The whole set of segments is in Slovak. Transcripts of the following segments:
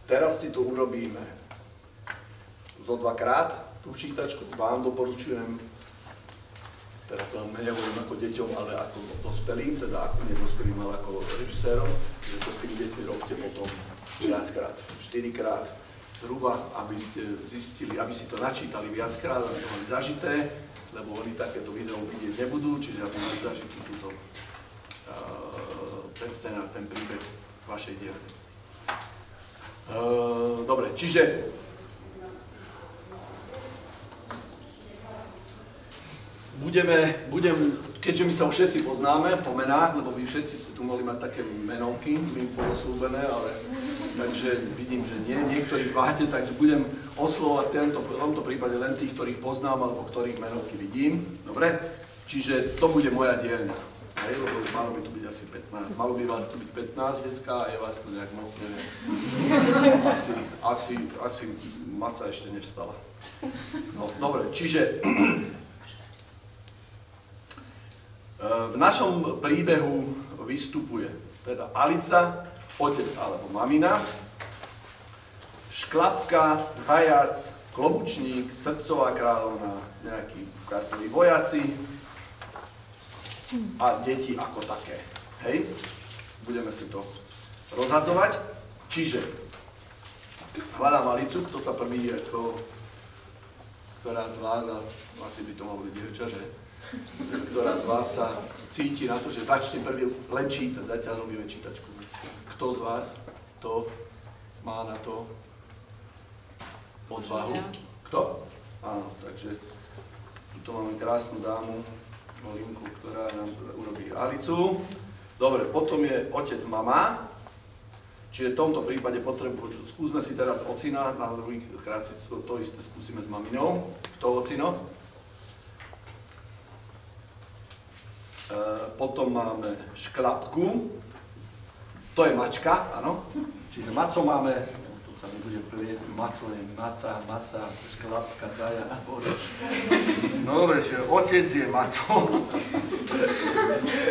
Teraz si to urobíme zo dvakrát. Tú čítačku vám doporučujem, teraz vám nehovorím ako deťom, ale ako dospelým, teda ako nedospelým, ale ako režisérom, že to s tými deťmi robte potom viackrát, 4-krát, zhruba, aby ste zistili, aby si to načítali viackrát, aby to mali zažité, lebo oni takéto video vidieť nebudú, čiže aby mali zažitý túto ten scenár, ten príbeh vašej dielne. Dobre, čiže keďže my sa už všetci poznáme po menách, lebo vy všetci ste tu mohli mať také menovky, my poloslúbené, ale takže vidím, že nie, niektorých máte, takže budem oslovovať v tomto prípade len tých, ktorých poznám, alebo ktorých menovky vidím. Dobre? Čiže to bude moja dielňa. Hej, lebo malo by tu byť asi 15, malo by vás tu byť 15 decká a je vás tu nejak moc, neviem. Asi Maca ešte nevstala. No, dobre, čiže v našom príbehu vystupuje teda Alica, otec alebo mamina, Šklapka, Zajac, Klobučník, Srdcová kráľovna, nejakí kartoví vojaci, a deti ako také. Hej? Budeme si to rozhadzovať. Čiže hľadám Alicu, kto sa prvý, ktorá z vás, a asi by to malo byť dievča, že? Ktorá z vás sa cíti na to, že začne prvý len čítať, zatiaľ robíme čítačku. Kto z vás to má na to odvahu? Kto? Áno, takže tu máme krásnu dámu, Linku, ktorá nám urobí Alicu. Dobre, potom je otec, mama. Čiže v tomto prípade skúsme si teraz ocina, na druhýkrát si to isté skúsime s maminou. Kto ocino? Potom máme Šklapku. To je mačka, áno. Čiže Maco máme, tu sa nebude prieť, Maco je Maca, Šklapka, Zajac, Bože. No dobre, čiže otec je Maco.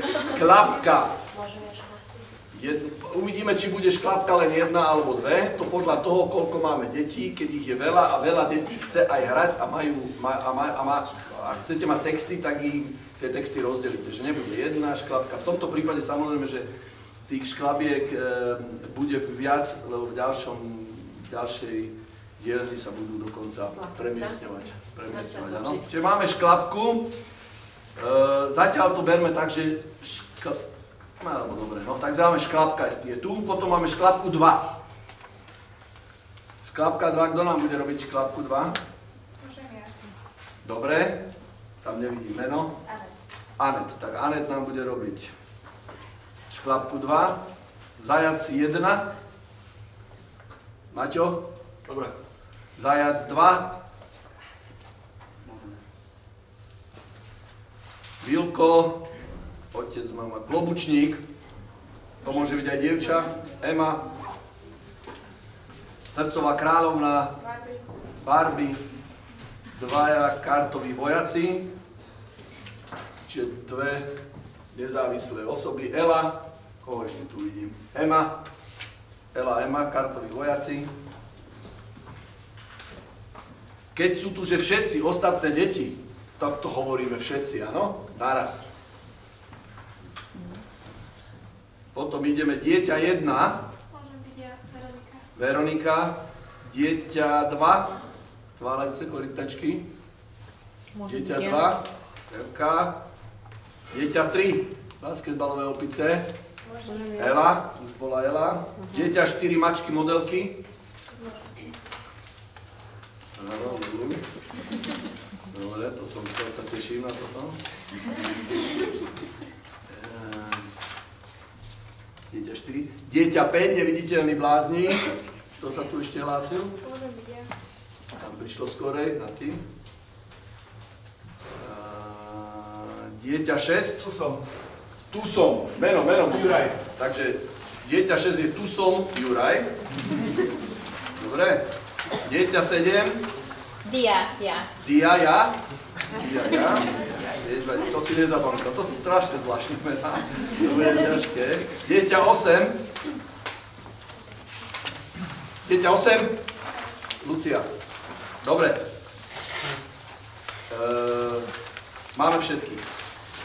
Šklapka. Uvidíme, či bude šklapka len jedna alebo dve. To podľa toho, koľko máme detí. Keď ich je veľa a veľa detí chce aj hrať a chcete mať texty, tak tie texty rozdelíte. Že nebude jedna šklapka. V tomto prípade samozrejme, že tých šklabiek bude viac, lebo v ďalšej dielni sa budú dokonca premiestňovať. Áno. Čiže máme šklapku. Zatiaľ to berme tak, že no dobre, no tak dáme šklapka je tu, potom máme šklapku 2. Šklapka 2, kto nám bude robiť šklapku 2? Môžem ja. Dobre, tam nevidím meno. Anet, tak Anet nám bude robiť šklapku 2. Zajac 1. Maťo? Dobre. Zajac 2. Vilko. Otec, mama, Klobučník, to môže byť aj dievča, Ema, Srdcová kráľovna, Barbie, dvaja kartoví vojaci, čiže dve nezávislé osoby, Ela, koho ešte tu vidím, Ema, kartoví vojaci. Keď sú tu že všetci ostatné deti, tak to hovoríme všetci, áno, naraz. Potom ideme dieťa 1. Môžem byť ja, Veronika. Dieťa 2. Tválajúce korytačky. Dieťa 2. Verka. Dieťa 3. Basketbalové opice. Ela. Už bola Ela. Dieťa 4. Mačky modelky. Dobre, to sa teším na toto. Dieťa 4. Dieťa 5, neviditeľný bláznik. Kto sa tu ešte hlásil? Môžem byť ja. Tam prišlo skorej, na ty. Dieťa 6. Tu som. Meno, Juraj. Takže dieťa 6 je tu som, Juraj. Dobre. Dieťa 7. Dia, ja. Dia, ja. To si nezapamätal, to sú strašne zvláštne mená, to bude ťažké. Dieťa 8. Dieťa 8. Lucia. Dobre. Máme všetkých.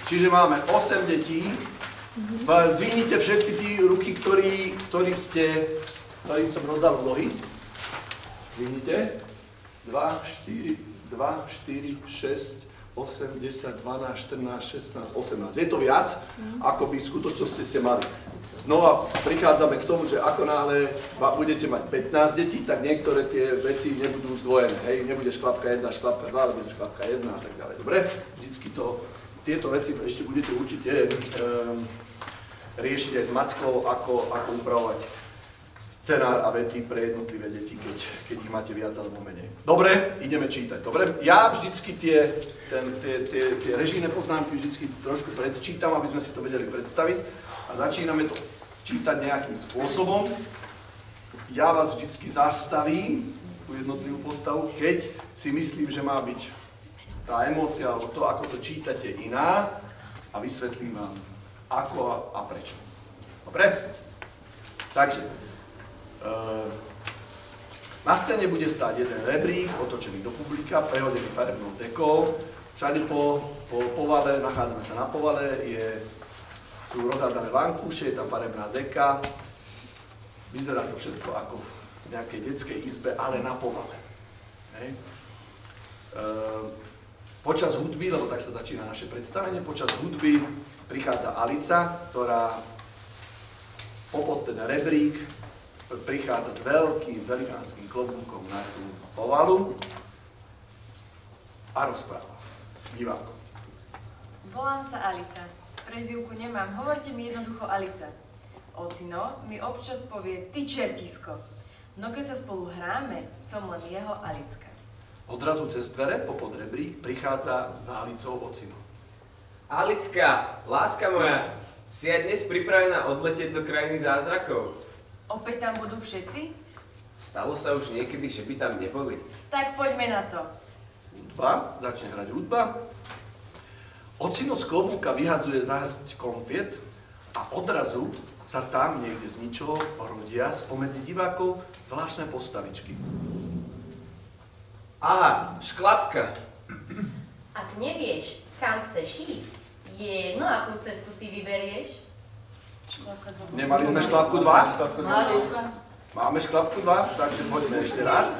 Čiže máme 8 detí. Zdvihnite všetci tí ruky, ktorým som rozdal úlohy. Zdvihnite. 2, 4, 6, 8, 10, 12, 14, 16, 18. Je to viac, ako by v skutočnosti ste mali. No a prichádzame k tomu, že ako náhle budete mať 15 detí, tak niektoré tie veci nebudú zdvojené. Hej, nebude šklapka 1, šklapka 2, ale bude šklapka 1 a tak ďalej. Dobre? Vždycky tieto veci ešte budete určite riešiť aj s Mackou, ako upravovať scenár a vety pre jednotlivé deti, keď ich máte viac alebo menej. Dobre, ideme čítať. Dobre? Ja vždycky tie režijné poznámky vždycky trošku predčítam, aby sme si to vedeli predstaviť. A začíname to čítať nejakým spôsobom. Ja vás vždycky zastavím, tú jednotlivú postavu, keď si myslím, že má byť tá emócia, alebo to, ako to čítate, iná a vysvetlím vám, ako a prečo. Dobre? Takže, na scéne bude stáť jeden rebrík, otočený do publika, prehodený farebnou dekou. Všade po povale, nachádzame sa na povale, sú rozhádané vankúše, je tam farebná deka. Vyzerá to všetko ako v nejakej detskej izbe, ale na povale. Hej. Počas hudby, lebo tak sa začína naše predstavenie, počas hudby prichádza Alica, ktorá popod ten rebrík prichádza s veľkým, velikánskym klobúkom na tú povalu a rozpráva divákom. Volám sa Alica. Prezývku nemám, hovorte mi jednoducho Alica. Ocino mi občas povie ty čertisko, no keď sa spolu hráme, som len jeho Alicka. Odrazu cez dvere popod rebrík prichádza za Alicou ocino. Alicka, láska moja, si aj dnes pripravená odletieť do krajiny zázrakov? Opäť tam budú všetci? Stalo sa už niekedy, že by tam neboli. Tak poďme na to. Hudba, začne hrať hudba. Ocino z klobúka vyhadzuje záhrst konfiet a odrazu sa tam niekde z ničoho rodia spomedzi divákov zvláštne postavičky. Aha, šklapka. Ak nevieš, kam chceš ísť, je jedno, akú cestu si vyberieš. Nemali sme šklapku 2? Máme šklapku 2, takže poďme ešte raz.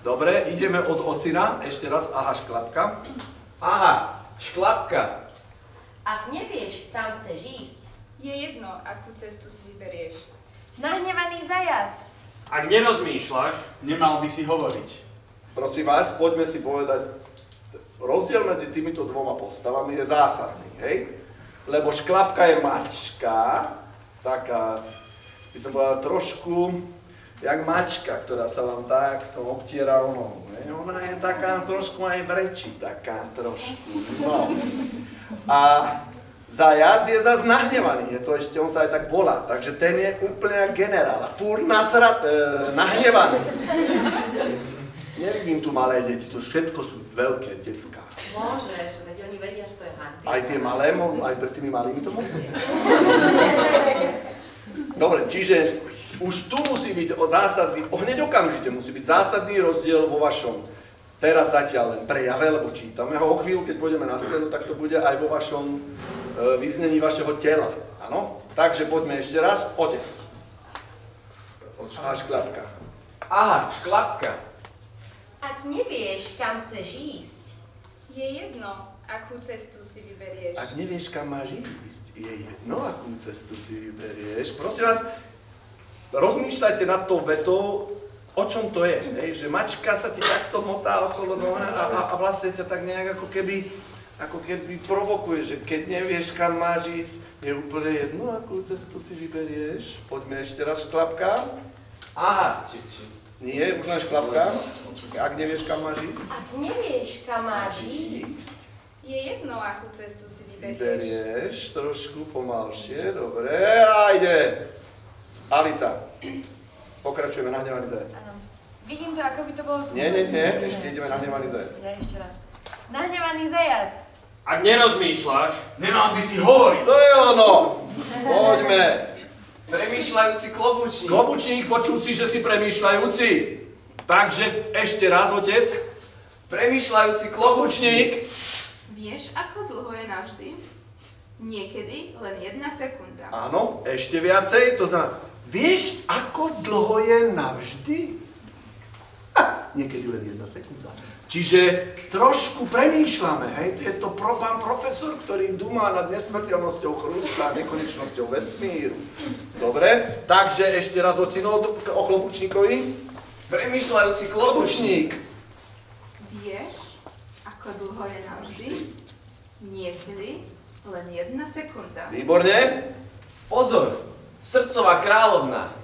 Dobre, ideme od ocina, ešte raz, aha, šklapka. Aha, šklapka. Ak nevieš, kam chceš ísť, Je jedno, akú cestu si vyberieš. Nahnevaný zajac. Ak nerozmýšľaš, nemal by si hovoriť. Prosím vás, poďme si povedať, rozdiel medzi týmito dvoma postavami je zásadný, hej? Lebo šklapka je mačka, taká, by som povedal, trošku jak mačka, ktorá sa vám takto obtiera o nohu. Ona je taká trošku aj vrečí, taká trošku, no. A zajac je zase nahnevaný, je to ešte, on sa aj tak volá, takže ten je úplne generál, furt nahnevaný. Nevidím tu malé deti, to všetko sú veľké decká. môžeš, veď oni vedia, že to je hanby. Aj tie malé, aj pred tými malými to môžu? Dobre, čiže už tu musí byť zásadný, hneď okamžite musí byť zásadný rozdiel vo vašom, teraz zatiaľ len prejave, lebo čítame ho o chvíľu, keď pôjdeme na scénu, tak to bude aj vo vašom vyznení vašeho tela, áno? Takže poďme ešte raz, otec. Aha, šklapka. Aha, šklapka. Ak nevieš, kam chceš ísť, Je jedno, akú cestu si vyberieš. Ak nevieš, kam máš ísť, je jedno, akú cestu si vyberieš. Prosím vás, rozmýšľajte nad tou vetou, o čom to je, hej? Že mačka sa ti takto motá okolo noha a vlastne ťa tak nejak ako keby provokuje, že keď nevieš, kam máš ísť, je úplne jedno, akú cestu si vyberieš. Poďme ešte raz, šklapka. Aha, Nie, už len šklapka. Ak nevieš, kam máš ísť. ak nevieš, kam máš ísť, Je jedno, akú cestu si vyberieš. Vyberieš trošku pomalšie, dobre, a ide. Alica, pokračujeme, nahnevaný zajac. Áno. Vidím to, ako by to bolo smutné. Nie, ešte ideme nahnevaný zajac. Ja ešte raz. Nahnevaný zajac. Ak nerozmýšľaš, Nemal by si hovoriť. To je ono! Poďme! Premýšľajúci klobúčnik. Klobúčnik, počul si, že si premýšľajúci. Takže ešte raz, otec. Premýšľajúci klobúčnik. Vieš, ako dlho je navždy? Niekedy len 1 sekunda. Áno, ešte viacej, to znamená, vieš, ako dlho je navždy? Niekedy len 1 sekunda. Čiže trošku premýšľame, hej, je to pán profesor, ktorý dumá nad nesmrteľnosťou chrústa a nekonečnosťou vesmíru. Dobre, takže ešte raz ocino o klobúčníkovi. Premýšľajúci klobúčnik. Vieš, ako dlho je navždy? Niekedy len 1 sekunda. Výborne. Pozor, srdcová kráľovna.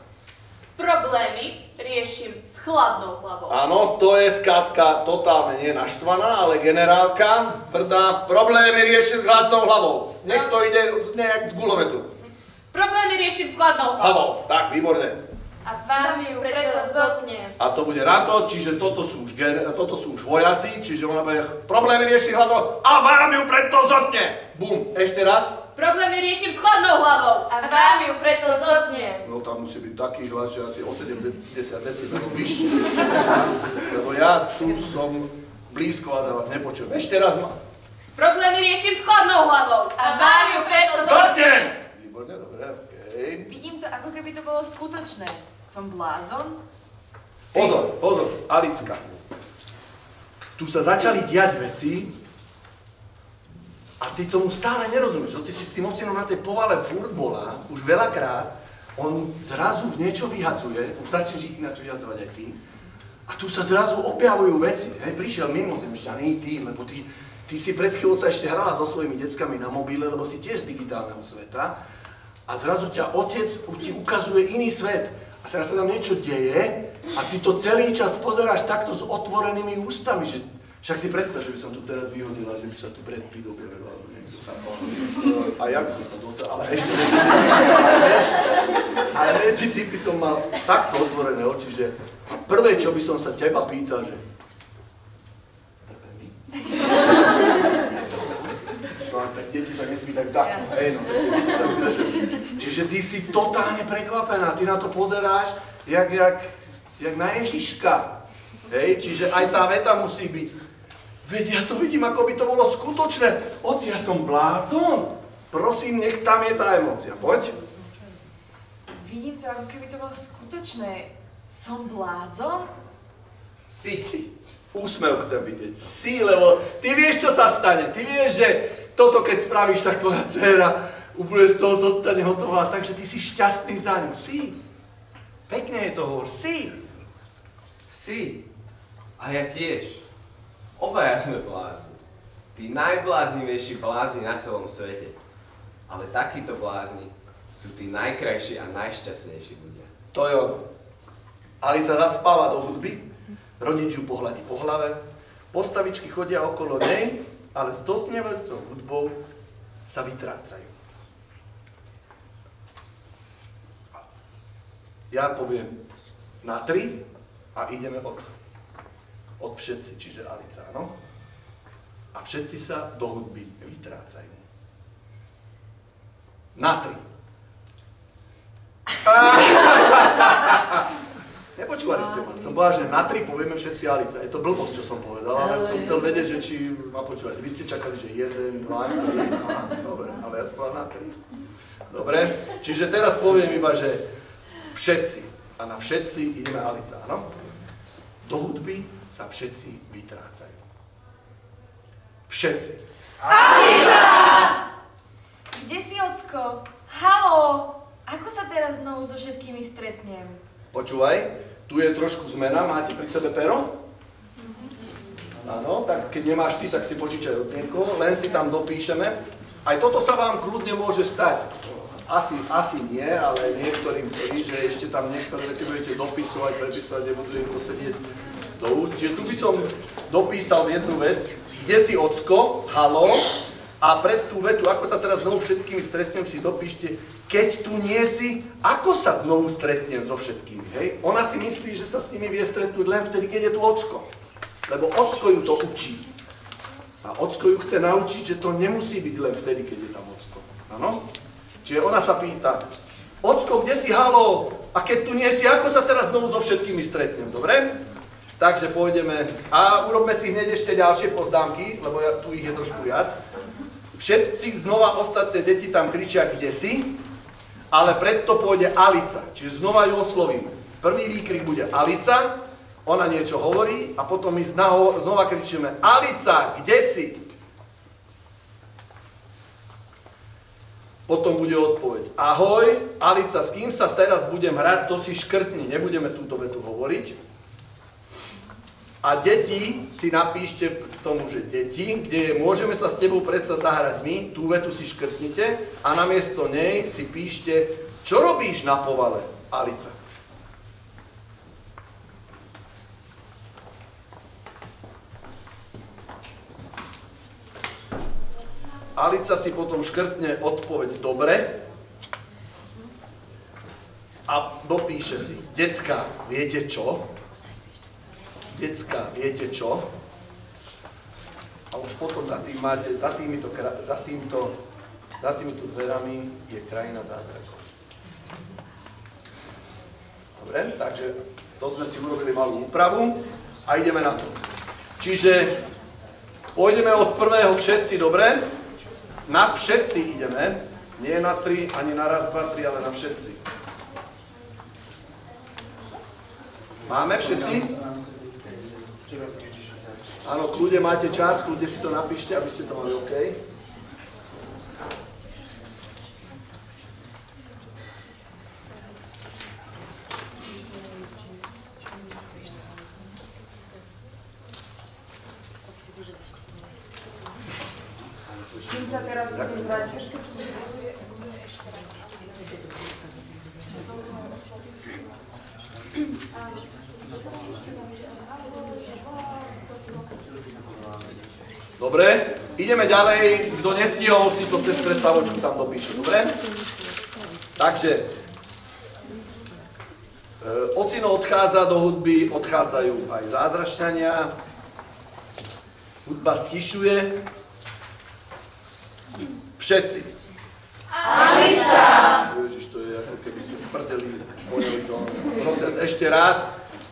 Problémy riešim s chladnou hlavou. Áno, to je skrátka totálne nie naštvaná, ale generálka, tvrdá, problémy riešim s hladnou hlavou. Nech to ide nejak z gulometu. Problémy riešim s chladnou hlavou. Hlavou, tak, výborne. A vám ju preto zotnem. A to bude Rato, čiže toto sú už vojaci, čiže ona bude problémy rieši hladou a vám ju preto zotne. Bum, ešte raz. Problémy riešim s chladnou hlavou. A vám ju preto zotnem. No tam musí byť taký hlas, že asi o 70 decibelov vyššie. Lebo ja tu som blízko a za vás nepočujem. Ešte raz ma. Problémy riešim s chladnou hlavou. A vám ju preto zotnem. Výborne, dobre, okej. Vidím to, ako keby to bolo skutočné. Som blázon? Pozor, Alicka. Tu sa začali diať veci a ty tomu stále nerozumieš. Hoci si s tým ocinom na tej povale furt bola, už veľakrát, on zrazu v niečo vyhadzuje, už začneš ich ináč vyhadzovať aj ty, a tu sa zrazu objavujú veci. Hej, prišiel mimozemšťaný, ty, lebo ty si pred chvíľou sa ešte hrala so svojimi deckami na mobile, lebo si tiež z digitálneho sveta, a zrazu ťa otec ti ukazuje iný svet. A teraz sa tam niečo deje a ty to celý čas pozeráš takto s otvorenými ústami, že však si predstav, že by som tu teraz vyhodila, že by sa tu Brad Pitt objavil, a jak som sa dostal, ale ešte ale medzi tým by som mal takto otvorené oči, že prvé, čo by som sa teba pýtal, že trpe mi? No tak deti sa nespýtajú tak, hej no, čiže ty si totálne prekvapená, ty na to pozeráš, jak na Ježiška, hej, čiže aj tá veta musí byť. Veď ja to vidím, ako by to bolo skutočné. Oci, ja som blázon. Prosím, nech tam je tá emócia. Poď. Vidím to, ako keby to bolo skutočné. Som blázon? Si. Úsmev chcem vidieť. Si, lebo ty vieš, čo sa stane. Ty vieš, že toto, keď spravíš, tak tvoja dcéra úplne z toho zostane hotová. Takže ty si šťastný za ňu. Si. Pekne je to hovor. Si. Si. A ja tiež. Obaja sme blázni. Tí najbláznivejší blázni na celom svete. Ale takíto blázni sú tí najkrajší a najšťastnejší ľudia. To je ono. Alica zaspáva do hudby, rodič ju pohľadí po hlave, postavičky chodia okolo nej, ale s doznievajúcou hudbou sa vytrácajú. Ja poviem na 3 a ideme od všetci, čiže Alica, áno? A všetci sa do hudby vytrácajú. Na 3. Nepočúvali ste ma. Som povedal, že na 3 povieme všetci Alica. Je to blbosť, čo som povedal, ale som chcel vedieť, že či ma počúvate. Vy ste čakali, že 1, 2, 3. Dobre, ale ja som povedal na 3. Dobre, čiže teraz poviem iba, že všetci. A na všetci ideme Alica, áno? Do hudby sa všetci vytrácajú. Všetci. Alica! Kde si, ocko? Haló! Ako sa teraz znovu so všetkými stretnem? Počúvaj, tu je trošku zmena. Máte pri sebe pero? Áno, tak keď nemáš ty, tak si požičaj od niekoho, len si tam dopíšeme. Aj toto sa vám kľudne môže stať. Asi nie, ale niektorým tvrdí, že ešte tam niektoré veci budete dopisovať, prepisovať, nebudete to sedieť do úst. Čiže tu by som dopísal jednu vec. Kde si, ocko? Haló? A pred tú vetu, ako sa teraz znovu všetkými stretnem, si dopíšte, keď tu nie si, ako sa znovu stretnem so všetkými, hej? Ona si myslí, že sa s nimi vie stretnúť len vtedy, keď je tu ocko. Lebo ocko ju to učí. A ocko ju chce naučiť, že to nemusí byť len vtedy, keď je tam ocko. Áno? Čiže ona sa pýta, Ocko, kde si, halo? A keď tu nie si, ako sa teraz znovu so všetkými stretnem, dobre? Takže pôjdeme a urobme si hneď ešte ďalšie poznámky, lebo tu ich je trošku viac. Všetci znova ostatné deti tam kričia, kde si, ale predto pôjde Alica, čiže znova ju oslovíme. Prvý výkrik bude Alica, ona niečo hovorí a potom my znova kričíme Alica, kde si? Potom bude odpoveď ahoj, Alica, s kým sa teraz budem hrať, to si škrtni, nebudeme túto vetu hovoriť. A deti si napíšte k tomu, že deti, kde je môžeme sa s tebou predsa zahrať my, tú vetu si škrtnite a namiesto nej si píšte, čo robíš na povale, Alica. Alica si potom škrtne odpoveď dobre a dopíše si, decka, viete čo? Decka, viete čo? A už potom za týmito dverami je krajina zázrakov. Dobre, takže to sme si urobili malú úpravu a ideme na to. Čiže pôjdeme od prvého všetci, dobre? Na všetci ideme, nie na 3, ani na raz, 2, 3, ale na všetci. Máme všetci? Áno, kľudne máte čas, kľudne si to napíšte, aby ste to mali OK. Čím sa teraz budem brať? Dobre, ideme ďalej. Kto nestihol, si to cez prestávočku tam dopíše, dobre? Takže, ocino odchádza do hudby, odchádzajú aj zázračňania. Hudba stišuje. Všetci. Alica! Ježiš, to je ako keby si prdeli, poňali to. Prosím, ešte raz.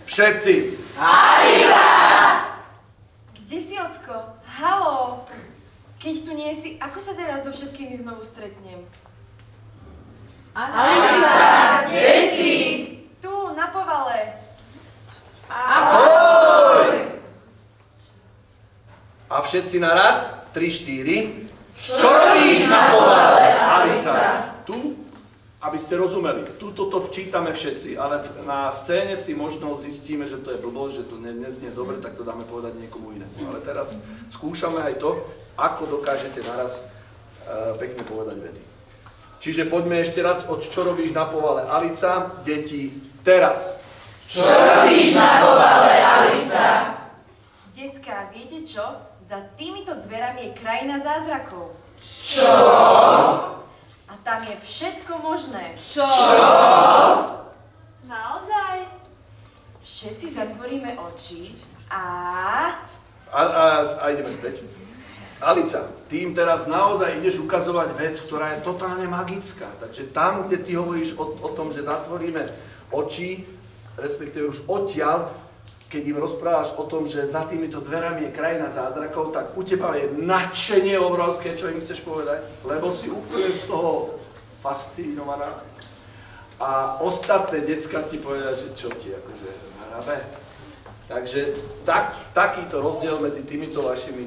Všetci. Alica! Kde si, ocko? Haló! Keď tu nie si, ako sa teraz so všetkými znovu stretnem? Alica! Kde si? Tu, na povale. Ahoj! A všetci naraz? 3, 4. Čo robíš na povale, Alica? Tu, aby ste rozumeli, tuto to čítame všetci, ale na scéne si možno zistíme, že to je blbosť, že to neznie dobre, tak to dáme povedať niekomu inému. Ale teraz skúšame aj to, ako dokážete naraz pekne povedať vety. Čiže poďme ešte raz od čo robíš na povale, Alica, deti, teraz. Čo robíš na povale, Alica? Decká, viete čo? Za týmito dverami je krajina zázrakov. Čo? A tam je všetko možné. Čo? Naozaj? Všetci zatvoríme oči a ideme späť. Alica, ty im teraz naozaj ideš ukazovať vec, ktorá je totálne magická. Takže tam, kde ty hovoríš o tom, že zatvoríme oči, respektíve už odtiaľ, keď im rozprávaš o tom, že za týmito dverami je krajina zázrakov, tak u teba je nadšenie obrovské, čo im chceš povedať, lebo si úplne z toho fascinovaná. A ostatné decka ti povedia, že čo ti akože hrabe. Takže takýto rozdiel medzi týmito vašimi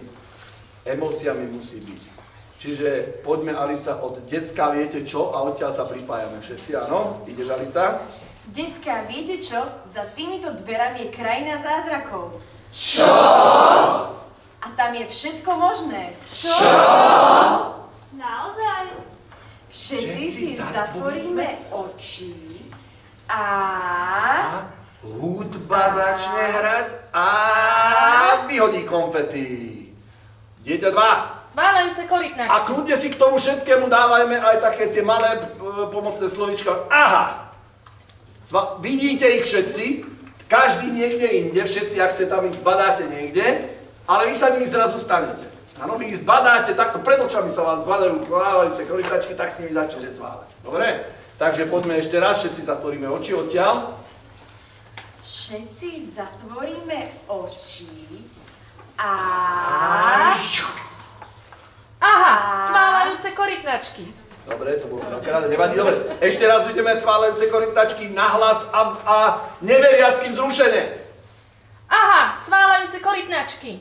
emóciami musí byť. Čiže poďme, Alica, od decka viete čo a odtiaľ sa pripájame všetci, áno? Ideš, Alica? Decká, viete čo? Za týmito dverami je krajina zázrakov. Čo? A tam je všetko možné. Čo? Naozaj? Všetci si zatvoríme oči a hudba začne hrať a vyhodí konfety. Dieťa 2. Zválajúce korytnačky. A kľudne si k tomu všetkému dávajme aj také tie malé pomocné slovíčka. Aha! Vidíte ich všetci, každý niekde inde, všetci, ak ste tam ich zbadáte niekde, ale vy sa nimi zrazu stanete. Áno, vy ich zbadáte, takto pred očami sa vám zbadajú zválajúce korytačky, tak s nimi začnete zválať. Dobre? Takže poďme ešte raz, všetci zatvoríme oči odtiaľ. Všetci zatvoríme oči a... Aha, cválajúce korytnačky. Dobre, to bolo veľakrát, nevadí. Dobre, ešte raz budeme cválajúce korytnačky nahlas a neveriacky vzrušene. Aha, cválajúce korytnačky.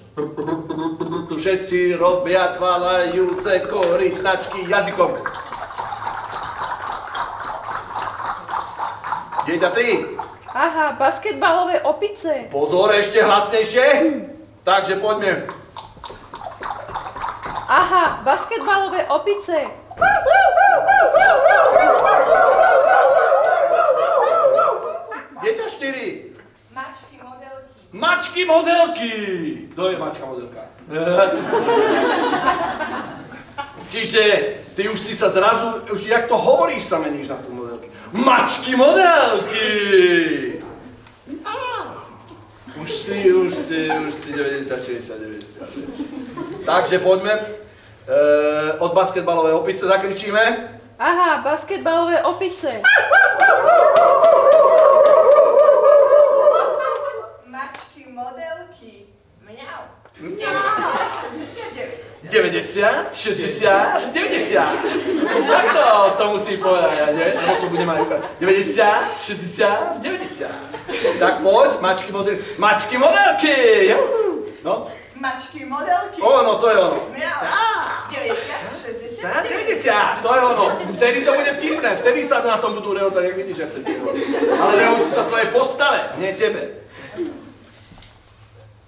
Všetci robia cválajúce korytnačky jazykom. Dieťa, ty. Aha, basketbalové opice. Pozor, ešte hlasnejšie. Takže poďme. Aha, basketbalové opice. Dieťa 4. Mačky, modelky. Mačky modelky. Kto je mačka modelka? Čiže ty už si sa zrazu, už jak to hovoríš sa meníš na tú modelky. Mačky modelky. Už si 90, 60, 90. Takže poďme. Od basketbalovej opice zakričíme. Aha, basketbalové opice. Mačky, modelky. Mňau. 90, 60, 90. Takto to musí povedať, nie? Lebo to bude mať 90, 60, 90. Tak poď, mačky modelky. Mačky modelky! No. Mačky, modelky. Ono, to je ono. Mňau. 90, 60, 90. To je ono. Vtedy to bude vtipné, vtedy sa na tom budú rehotať, jak vidíš, jak sa ti rehotí. Ale rehotí sa tvojej postave, nie tebe.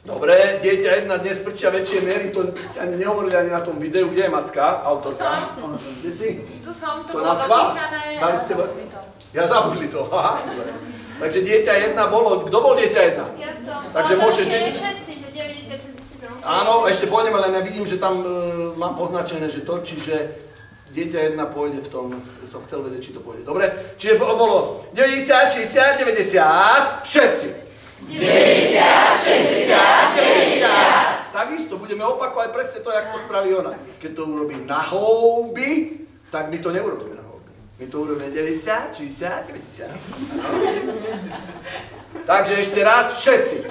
Dobre, dieťa 1 dnes frčia väčšie miery, to ste ani nehovorili ani na tom videu, kde je Macka, autorka? Kde si? Tu som, To na schvál? Dali ste... Ja zabudli to, aha. Takže dieťa 1 bolo, kto bol dieťa 1? Ja som. Takže môžeš... Všetci, že 90, 60. Áno, ešte pôjdeme, len ja vidím, že tam mám poznačené, že to, čiže dieťa 1 pôjde v tom, som chcel vedieť, či to pôjde. Dobre, čiže bolo 90, 60, 90, všetci. 90, 60, 90. Takisto budeme opakovať presne to, jak to spraví ona. Keď to urobím na houby, tak my to neurobíme na houby. My to urobíme 90, 60, 90. Takže ešte raz všetci.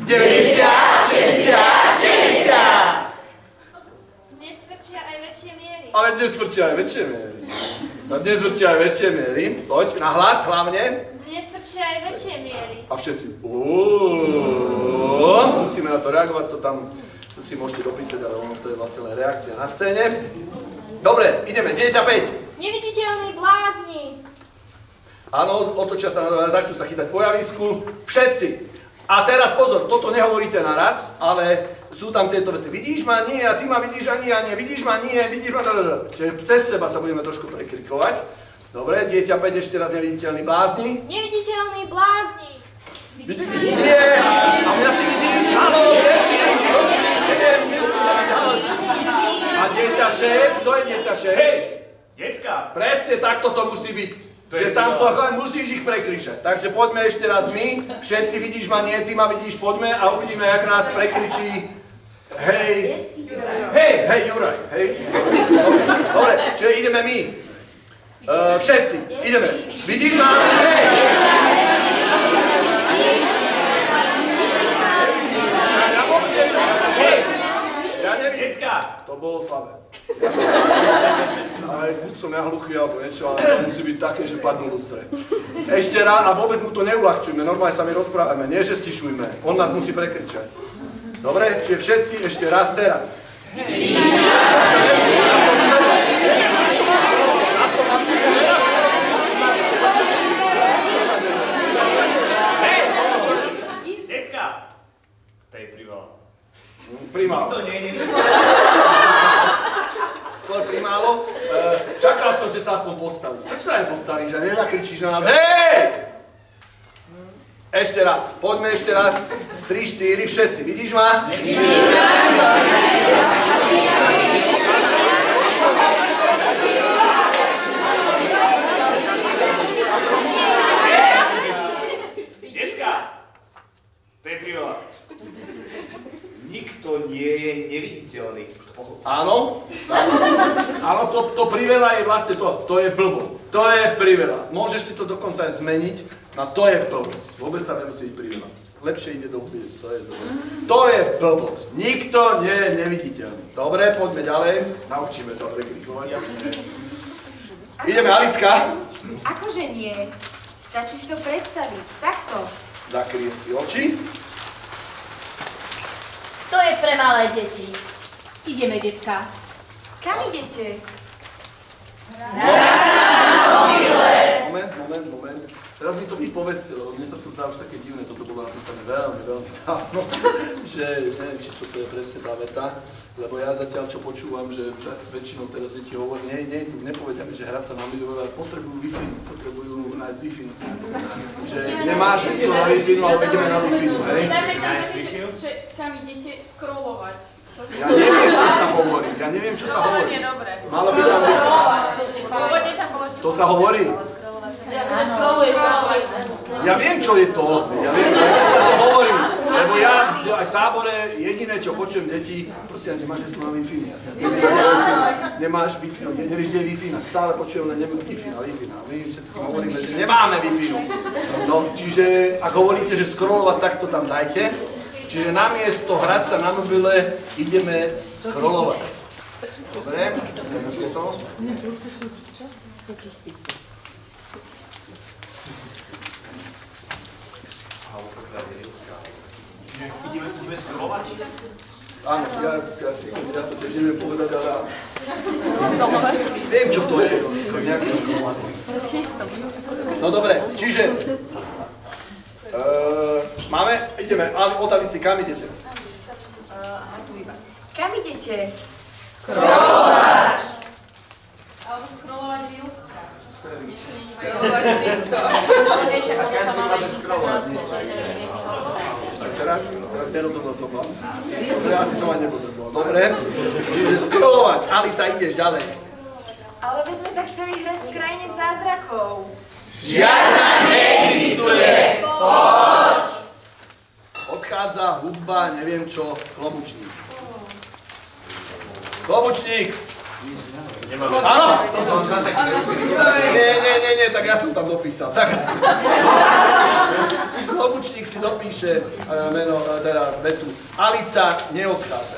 90, 60, 90. Dnes frčia aj väčšie miery. Ale dnes frčia aj väčšie miery. Dnes frčia aj väčšie miery. Poď, na hlas hlavne. Dnes frčia aj väčšie miery. A všetci. Musíme na to reagovať, to tam si môžete dopísať, ale ono to je vlastne len reakcia na scéne. Dobre, ideme, dieťa 5. Neviditeľní blázni. Áno, otočia sa, začnú sa chytať po javisku. Všetci. A teraz pozor, toto nehovoríte naraz, ale sú tam tieto vety. Vidíš ma? Nie. A ty ma vidíš? Ani ja nie. Vidíš ma? Nie. Vidíš ma? Čiže cez seba sa budeme trošku prekrikovať. Dobre, dieťa 5 ešte raz neviditeľný blázni. Neviditeľní blázni. Nie. A mňa ty vidíš? Áno, kde si? A dieťa 6? Kto je dieťa 6? Hej, decka. Presne takto to musí byť. Že tamto musíš ich prekričať. Takže poďme ešte raz my. Všetci vidíš ma, nie, ty ma vidíš, poďme a uvidíme, jak nás prekričí. Hej. Hej, Juraj. Hej. Dobre, čiže ideme my. Všetci, ideme. Vidíš ma? Hej. Hej. Ja nevidím. Decka. To bolo slabé. Ale buď som ja hluchý alebo niečo, ale to musí byť také, že padnú lustre. Ešte raz, a vôbec mu to neulahčujme, normálne sa mi rozprávame, nie že stišujme. On nás musí prekričať. Dobre? Čiže všetci ešte raz teraz. Decka. To je primálo. Primálo. To nie je. Skôr primálo. Čakal som, že sa aspoň postavíš. Prečo sa nepostavíš a nezakričíš na nás? Hej! Ešte raz. Poďme ešte raz. 3, 4, všetci. Vidíš ma? Decka. To je primálo. Nikto nie je neviditeľný. Áno? Áno, to priveľa je vlastne to je blbo. To je priveľa. Môžeš si to dokonca aj zmeniť na to je blbosť. Vôbec sa nemusí byť priveľa. Lepšie ide do huby, to je dobré. To je blbosť. Nikto nie je neviditeľný. Dobre, poďme ďalej. Naučíme sa prekrikovať. Ideme, Alicka. Akože nie. Stačí si to predstaviť. Takto. Zakryjem si oči. To je pre malé deti. Ideme, decká. Kam idete? Moment. Teraz mi to vypovedzte, lebo mne sa to zdá už také divné, toto bolo napísané veľmi dávno, že neviem, či toto je presne tá veta, lebo ja zatiaľ čo počúvam, že väčšinou teraz deti hovorí, nepovedia mi, že hrať sa na video, ale potrebujú Wi-Fi, potrebujú nájsť Wi-Fi. Že nemáš isto na Wi-Fi, ale ideme na Wi-Fi, hej? Dajme tam vety, že kam idete scrollovať. Ja neviem, čo sa hovorí. Malo by tam byť. To sa hovorí. Ja viem, čo je to. Ja viem, čo sa to hovorí. Lebo ja aj v tábore jediné, čo počujem deti, prosím, nemáš, že sú na Wi-Fi. Nemáš Wi-Fi, nevieš, kde je Wi-Fi. Stále počujem, len nemáš Wi-Fi. My všetkým hovoríme, že nemáme Wi-Fi. No, čiže, ak hovoríte, že scrollovať, tak to tam dajte. Čiže namiesto hrať sa na mobile, ideme scrollovať. Dobre? Čo je to? Ideme scrollovať? Áno, ja to tiež neviem povedať, ale viem, čo to je, nejaké scrollovanie. No dobre, čiže ideme, od Alici, kam idete? Kam idete? Scrollovať! Alebo scrollovať Vilska. Každý môže scrollovať. Tak teraz nerozhodol som vám. Asi som aj nepotreboval. Dobre, čiže scrollovať. Alica, ideš ďalej. Ale veď sme sa chceli hrať v krajine zázrakov. Žiadna neexistuje. Poď! Odchádza hudba, neviem čo, klobučník. Klobučník! Áno, to som sa Nie, tak ja som tam dopísal. Klobučník si dopíše meno, teda vetu. Alica neodchádza.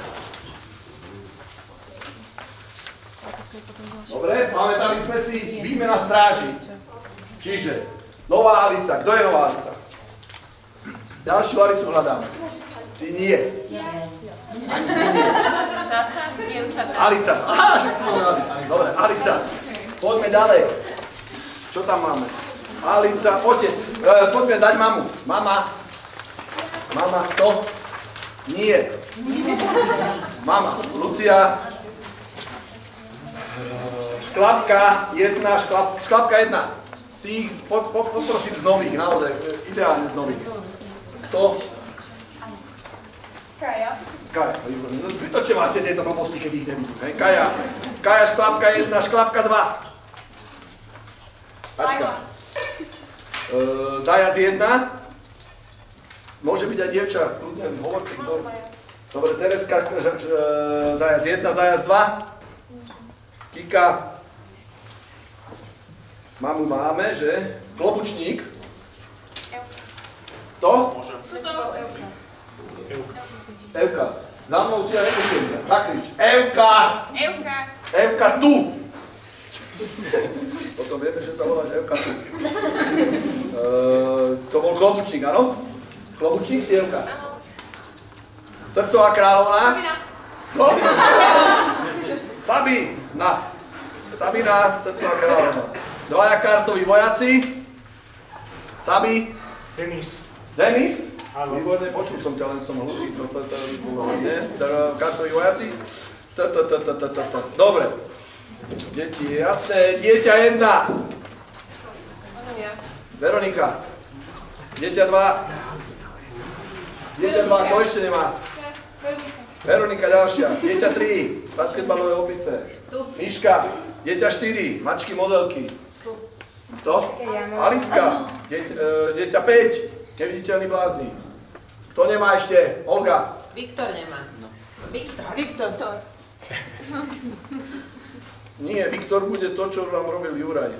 Dobre, pamätali sme si výmena stráži. Čiže, nová Alica. Kto je nová Alica? Ďalšiu Alicu hľadám. Ty nie. Ani ty nie. Šasa, dievčatá. Alica. Aha, dobre, Alica. Poďme ďalej. Čo tam máme? Alica, otec. Poďme dať mamu. Mama, kto? Nie. Mama. Lucia. Šklapka 1, šklapka 1. Z tých, poprosím z nových, naozaj, ideálne z nových. Kto? Kaja. Vytočte máte tieto blbosti, keď ich nevidím. Kaja, šklapka 1, šklapka 2. Ačka. Zajac 1. Môže byť aj dievča, kľudne, hovorte kto. Dobre, Tereska, zajac 1, zajac 2. Kika. Mamu máme, že? Klobučník. To? Evka. Za mnou si ja nepočujem. Zakrič. Evka! Evka tu! Potom vieme, že sa voláš Evka tu. To bol klobučník, áno? Klobučník si Evka. Srdcová kráľovná. No? Sabina, srdcová kráľovná. Dvaja kartoví vojaci. Sabi. Denis? Výborné, počul som ťa, len som hlupý. Kartoví vojaci. Dobre. Deti, jasné. Dieťa 1. Veronika. Dieťa 2. Dieťa 2, kto ešte nemá? Veronika ďalšia. Dieťa 3. Basketbalové opice. Miška. Dieťa 4. Mačky modelky. Kto? Alicka. Dieťa 5. Neviditeľný blázni. Kto nemá ešte? Olga. Viktor nemá. Viktor. Nie, Viktor bude to, čo vám robil Juraj.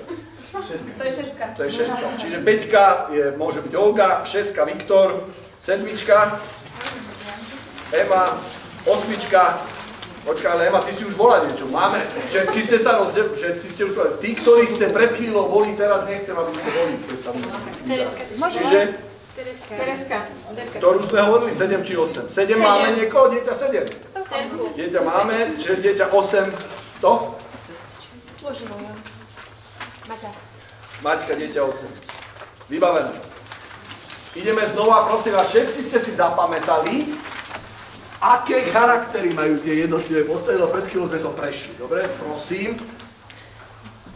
To je šestka. To je šestka. Čiže 5 môže byť Olga, 6 Viktor, 7 Ema, 8. Počkaj, ale Ema, ty si už bola niečo. Máme. Všetci ste sa všetci ste už boli. Tí, ktorí ste pred chvíľou boli, teraz nechcem, aby ste boli. Tereska, ty si Čiže, Tereska. ktorú sme hovorili, 7 či 8? 7 máme niekoho, dieťa 7. Terku. Dieťa máme, čiže dieťa 8. Kto? Bože moja. Maťa. Maťka, dieťa 8. Vybavené. Ideme znova, prosím vás, všetci ste si zapamätali, aké charaktery majú tie jednotlivé postavy, lebo pred chvíľou sme to prešli, dobre? Prosím,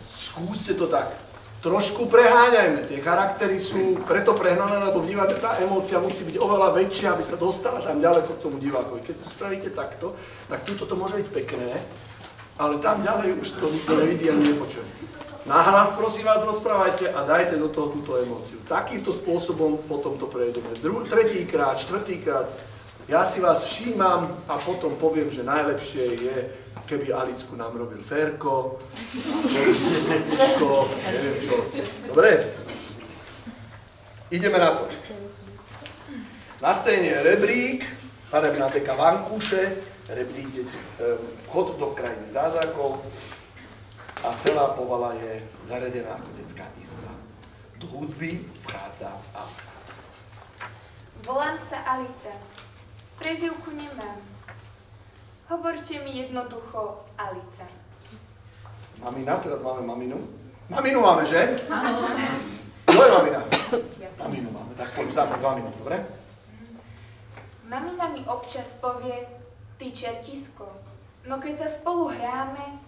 skúste to tak. Trošku preháňajme, tie charaktery sú preto prehnané, lebo v divadle tá emócia musí byť oveľa väčšia, aby sa dostala tam ďaleko k tomu divákovi. Keď to spravíte takto, tak tuto to môže byť pekné, ale tam ďalej už to nikto nevidí ani nepočuje. Nahlas, prosím vás, rozprávajte a dajte do toho túto emóciu. Takýmto spôsobom potom to prejdeme. Tretíkrát, štvrtýkrát. Ja si vás všímam a potom poviem, že najlepšie je, keby Alicku nám robil Ferko, Kučko, neviem čo. Dobre? Ideme na to. Na scéne je rebrík, farebná deka vankúše, rebrík je vchod do krajiny zázrakov a celá povala je zariadená ako detská izba. Do hudby vchádza Alica. Volám sa Alica. Prezývku nemám. Hovorte mi jednoducho Alica. Mamina, teraz máme maminu. Maminu máme, že? Áno. Kto je mamina? Maminu máme, tak poďme zápas s maminou, dobre? Mamina mi občas povie, ty čertisko, no keď sa spolu hráme,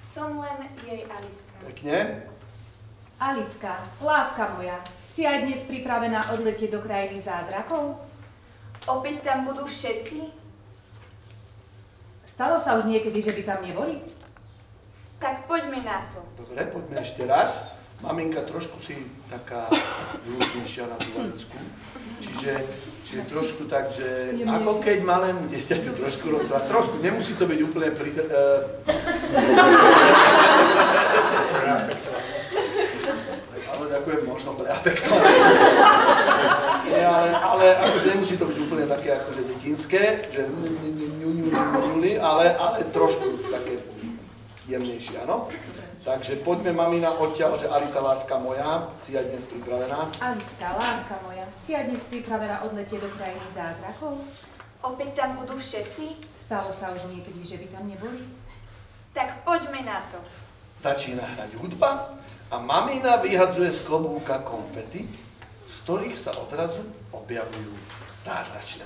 som len jej Alicka. Pekne. Alicka, láska moja, si aj dnes pripravená odletieť do krajiny zázrakov? Opäť tam budú všetci? Stalo sa už niekedy, že by tam neboli? Tak poďme na to. Dobre, poďme ešte raz. Maminka trošku si taká ľudnejšia na tú Alicku. Čiže trošku tak, že ako keď malému dieťaťu trošku rozprávať. Trošku, nemusí to byť úplne ale ďakujem, možno preafektované. Ale akože nemusí to byť úplne také akože detinské, že ale trošku také jemnejšie, áno? Takže poďme, mamina, odtiaľ, že Alica, láska moja, si aj dnes pripravená. Alicka, láska moja, si aj dnes pripravená odletieť do krajiny zázrakov? Opäť tam budú všetci? Stalo sa už niekedy, že by tam neboli? Tak poďme na to. Začína hrať hudba a mamina vyhadzuje z klobúka konfety, z ktorých sa odrazu objavujú zázračné.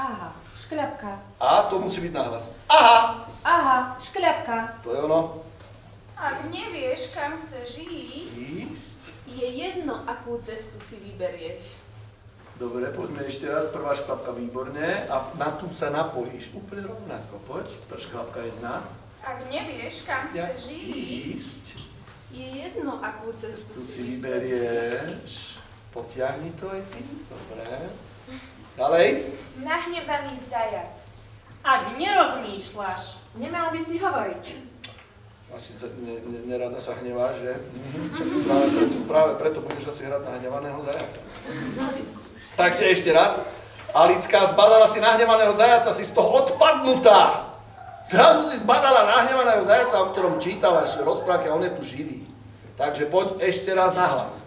Aha, škľapka. A to musí byť nahlas. Aha! Aha, škľapka. To je ono. Ak nevieš, kam chceš ísť, je jedno, akú cestu si vyberieš. Dobre, poďme ešte raz. Prvá šklapka, výborne. A na tú sa napojíš úplne rovnako. Poď, tá šklapka 1. Ak nevieš, kam chceš ísť, je jedno, akú cestu tu si vyberieš. Potiahni to aj ty. Dobre. Ďalej. Nahnevaný zajac. Ak nerozmýšľaš, nemal by si hovoriť. Asi nerada sa hneváš, že? Práve preto budeš asi hrať nahnevaného zajaca. Takže ešte raz. Alicka, zbadala si nahnevaného zajaca, si z toho odpadnutá. Zrazu si zbadala nahnevaného zajaca, o ktorom čítaš rozprávky a on je tu živý. Takže poď ešte raz nahlas.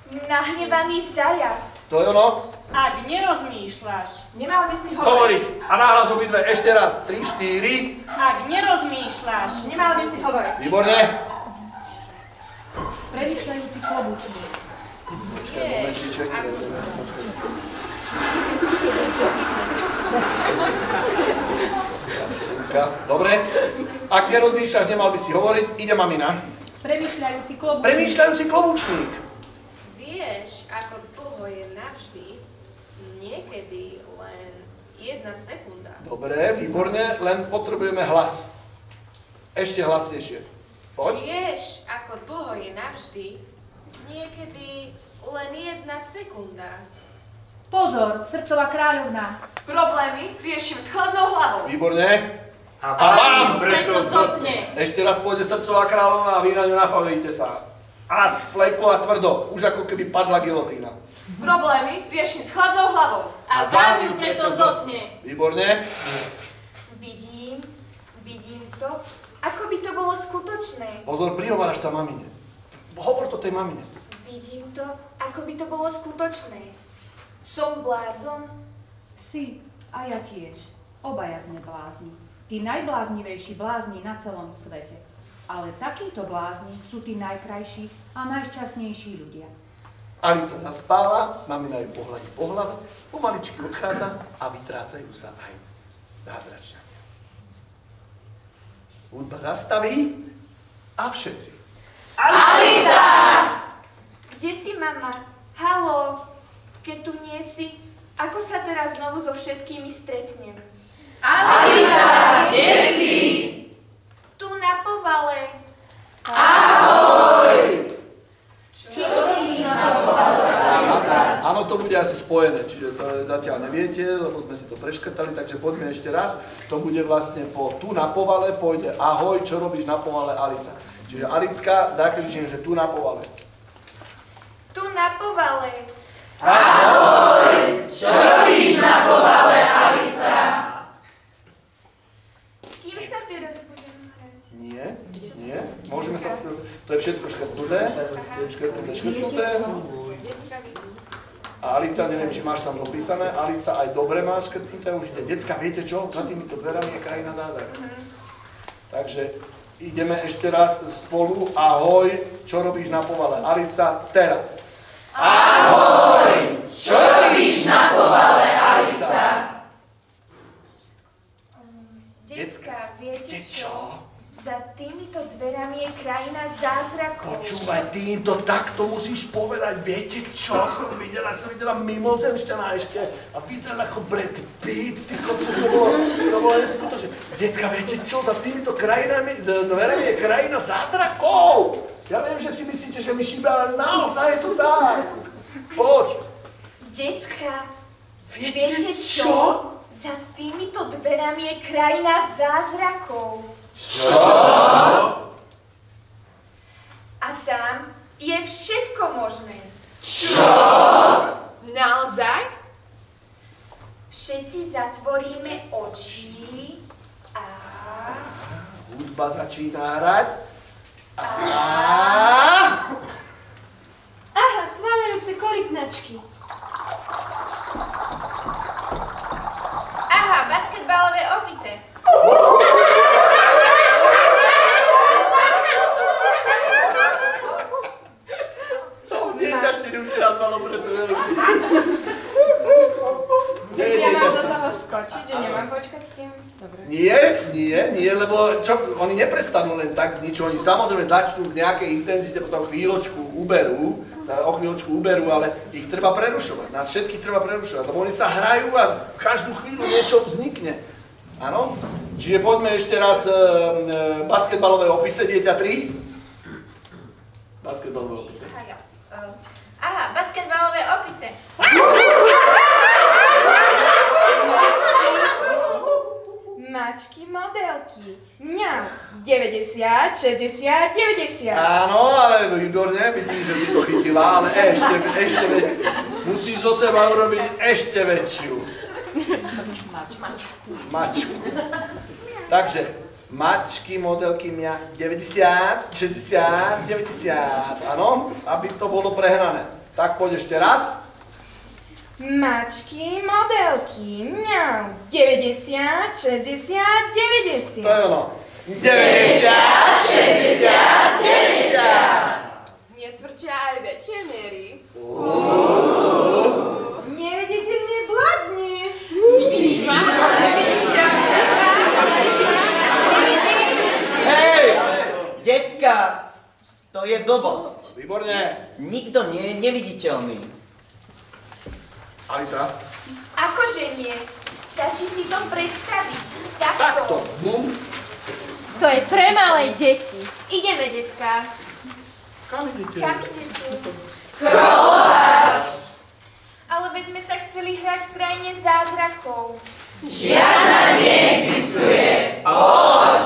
Nahnevaný zajac. To je ono? Ak nerozmýšľaš, nemal by si hovoriť. A nahlas obidve, ešte raz. 3, 4. Ak nerozmýšľaš, nemal by si hovoriť. Výborne. Premýšľajúci klobúčník. Počkaj, momentíček. Dobre. Ak nerozmýšľaš, nemal by si hovoriť. Ide mamina. Premýšľajúci klobúčník. Premýšľajúci klobúčník. Vieš, ako dlho je navždy, niekedy len 1 sekunda. Dobre, výborne, len potrebujeme hlas. Ešte hlasnejšie. Poď. Vieš, ako dlho je navždy, niekedy len 1 sekunda. Pozor, srdcová kráľovná. Problémy riešim s chladnou hlavou. Výborne. A vám preto zotne. Ešte raz pôjde srdcová kráľovná a vy na ňu napavíte sa. A sfleklo a tvrdo, už ako keby padla gilotína. Problémy riešim s chladnou hlavou. A vám ju preto zotne. Výborne. Vidím to, ako by to bolo skutočné. Pozor, prihováraš sa mamine. Hovor to tej mamine. Vidím to, ako by to bolo skutočné. Som blázon? Si, a ja tiež. Obaja sme blázni. Tí najbláznivejší blázni na celom svete. Ale takíto blázni sú tí najkrajší a najšťastnejší ľudia. Alica zaspáva, mamina ju pohľadí po hlave, pomaličky odchádza a vytrácajú sa aj zázračania. Hudba zastaví a všetci. Alica! Kde si, mama? Haló? Keď tu nie si, ako sa teraz znovu so všetkými stretnem? Alica, kde si? Tu na povale. Ahoj! Čo robíš na povale, Alica? Áno, to bude asi spojené, čiže to zatiaľ neviete, lebo sme si to preškrtali, takže poďme ešte raz. To bude vlastne tu na povale, pôjde ahoj, čo robíš na povale, Alica. Čiže Alicka, zakričím, že tu na povale. Tu na povale. Ahoj! Čo robíš na povale, Alica? S kým sa teraz budem hrať? Nie. Môžeme sa... To je všetko škrtnuté. Škrtnuté. A Alica, neviem, či máš tam dopísané. Alica aj dobre má škrtnuté. Už ide. Decka, viete čo? Za týmito dverami je krajina zázraku. Takže ideme ešte raz spolu. Ahoj, čo robíš na povale? Alica, teraz. Ahoj! Čo robíš na povale, Alica? Decka, viete čo? Za týmito dverami je krajina zázrakov. Počúvaj, ty im to takto musíš povedať. Viete čo? Som videla mimozemšťana ešte a vyzeral ako Brad Pitt. Ty kopcu, to bolo neskutočné. Decka, viete čo? Za týmito dverami je krajina zázrakov. Ja viem, že si myslíte, že mi šíbe, ale naozaj je to tak. Poď. Decka, viete čo? Za týmito dverami je krajina zázrakov. Čo? A tam je všetko možné. Čo? Naozaj? Všetci zatvoríme oči a... Hudba začína hrať. Aha, zváľajú sa korytnačky. Aha, basketbalové opice. Dieťa 4 už teraz malo preto nerušiť. Ja mám do toho skočiť, že nemám počkať kým? Dobre. Nie, lebo oni neprestanú len tak z ničoho, oni samozrejme začnú v nejakej intenzite, potom o chvíľočku uberú, ale ich treba prerušovať, nás všetkých treba prerušovať, lebo oni sa hrajú a každú chvíľu niečo vznikne. Áno? Čiže poďme ešte raz basketbalové opice, dieťa 3. Basketbalové opice. Aha, basketbalové opice. Mačky, modelky. Mňau. 90, 60, 90. Áno, ale výborne, vidím, že si to chytila, ale ešte musíš zo seba urobiť ešte väčšiu. Mačku. Takže, mačky, modelky, mňa 90, 60, 90, áno, aby to bolo prehrané. Tak poď ešte raz. Mačky, modelky, mňau. 90, 60, 90. To je ono. 90, 60, 90. Nesvrčia aj väčšie miery. Nevediteľne blázni. Hej! Decka, to je blbosť. Výborne. Nikto nie je neviditeľný. Alica. Akože nie? Stačí si to predstaviť. Takto. Bum. To je pre malé deti. Ideme, decka. Kam idete? Skrolovať! Ale veď sme sa chceli hrať v krajine zázrakov. Žiadna neexistuje. Poď!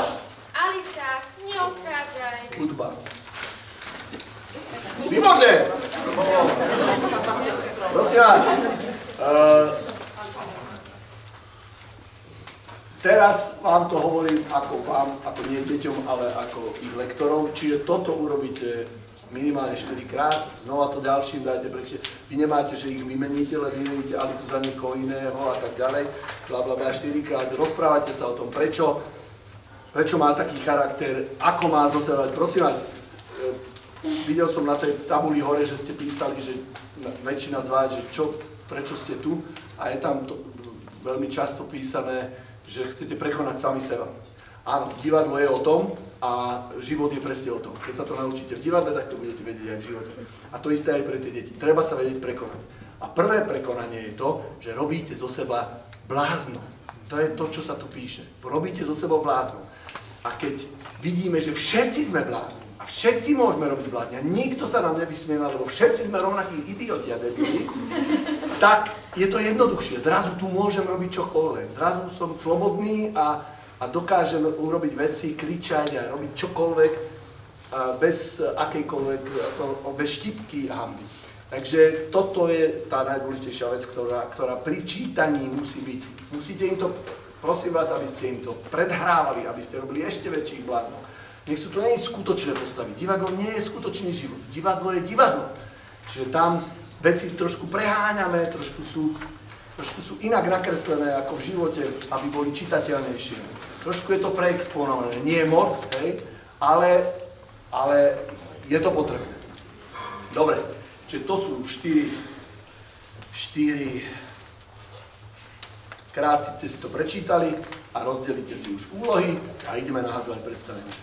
Alica, neodchádzaj. Hudba. Výborne! Prosím vás, teraz vám to hovorím ako nie deťom, ale ako ich lektorom, čiže toto urobíte minimálne 4-krát, znova to ďalším dajte, prečo vy nemáte, že ich vymeníte, len vymeníte Alicu za niekoho iného a tak ďalej, blablabla 4-krát, rozprávajte sa o tom, prečo má taký charakter, ako má zosevať. Prosím vás, videl som na tej tabuli hore, že ste písali, že väčšina z vás, že prečo ste tu a je tam to veľmi často písané, že chcete prekonať sami seba. Áno, divadlo je o tom a život je presne o tom. Keď sa to naučíte v divadle, tak to budete vedieť aj v živote. A to isté aj pre tie deti. Treba sa vedieť prekonať. A prvé prekonanie je to, že robíte zo seba blázno. To je to, čo sa tu píše. Robíte zo seba blázno. A keď vidíme, že všetci sme blázni a všetci môžeme robiť blázni a nikto sa nám nevysmieva, lebo všetci sme rovnakí idioti a debili, tak je to jednoduchšie. Zrazu tu môžem robiť čokoľvek. Zrazu som slobodný a dokážem urobiť veci, kričať a robiť čokoľvek bez akejkoľvek, bez štipky a hanby. Takže toto je tá najdôležitejšia vec, ktorá pri čítaní musí byť. Musíte im to, prosím vás, aby ste im to predhrávali, aby ste robili ešte väčších bláznov. Nech sú to nie skutočné postavy. Divadlo nie je skutočný život. Divadlo je divadlo. Čiže tam veci trošku preháňame, trošku sú inak nakreslené ako v živote, aby boli čitateľnejšie. Trošku je to preexponované, nie je moc, hej, ale je to potrebné. Dobre, čiže to sú 4 krát ste si to prečítali a rozdelíte si už úlohy a ideme nahádzovať predstavenie.